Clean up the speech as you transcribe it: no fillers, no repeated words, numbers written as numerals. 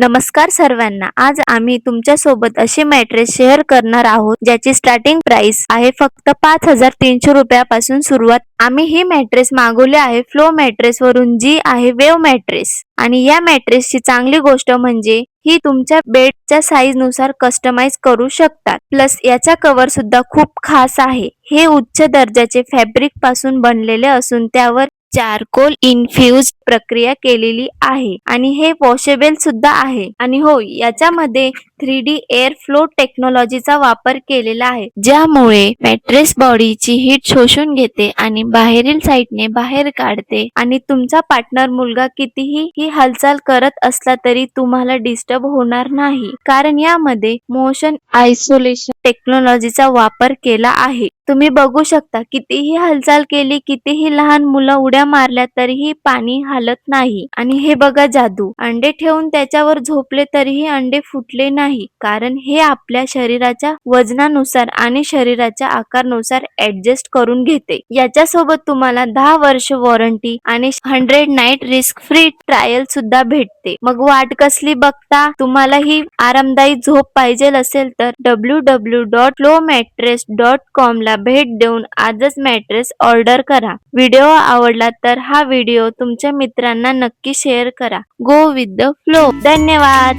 नमस्कार सर्वांना. आज आम्ही तुमच्या सोबत असे मॅट्रेस शेअर करणार आहोत ज्याची स्टार्टिंग प्राइस आहे फक्त 5300 रुपयापासून सुरुवात. आम्ही ही मॅट्रेस मागवले आहे फ्लो मॅट्रेस वरून, जी आहे वेव मॅट्रेस. आणि या मॅट्रेसची चांगली गोष्ट म्हणजे ही तुमच्या बेडच्या साईज नुसार कस्टमाइज करू शकतात. प्लस याचा कव्हर सुद्धा खूप खास आहे. हे उच्च दर्जाचे फॅब्रिक पासून बनलेले असून त्यावर चारकोल इन्फ्युज प्रक्रिया केलेली आहे आणि हे वॉशेबल सुद्धा आहे. आणि हो, याच्यामध्ये 3D एअर फ्लो टेक्नॉलॉजीचा वापर केलेला आहे, ज्यामुळे मॅट्रेस बॉडीची हीट शोषून घेते आणि बाहेरील साईडने बाहेर काढते. आणि तुमचा पार्टनर मुलगा कितीही ही हालचाल करत असला तरी तुम्हाला डिस्टर्ब होणार नाही, कारण यामध्ये मोशन आयसोलेशन टेक्नॉलॉजीचा वापर केला आहे. तुम्ही बघू शकता, कितीही हालचाल केली, कितीही लहान मुलं उड्या मारल्या तरीही पाणी हालत नाही. आणि हे बघा जादू, अंडे ठेवून त्याच्यावर झोपले तरीही अंडे फुटले नाही, कारण हे आपल्या शरीराच्या वजनानुसार आणि शरीराच्या आकारानुसार ऍडजस्ट करून घेते. याच्या सोबत तुम्हाला 10 वर्ष वॉरंटी आणि 100 नाईट रिस्क फ्री ट्रायल सुद्धा भेटते. मग वाट कसली बघता? तुम्हाला ही आरामदायी झोप पाहिजे असेल तर www.flowmattress.com ला भेट देऊन आजच मॅट्रेस ऑर्डर करा. व्हिडिओ आवडला तर हा व्हिडिओ तुमच्या मित्रांना नक्की शेअर करा. Go with the flow. धन्यवाद.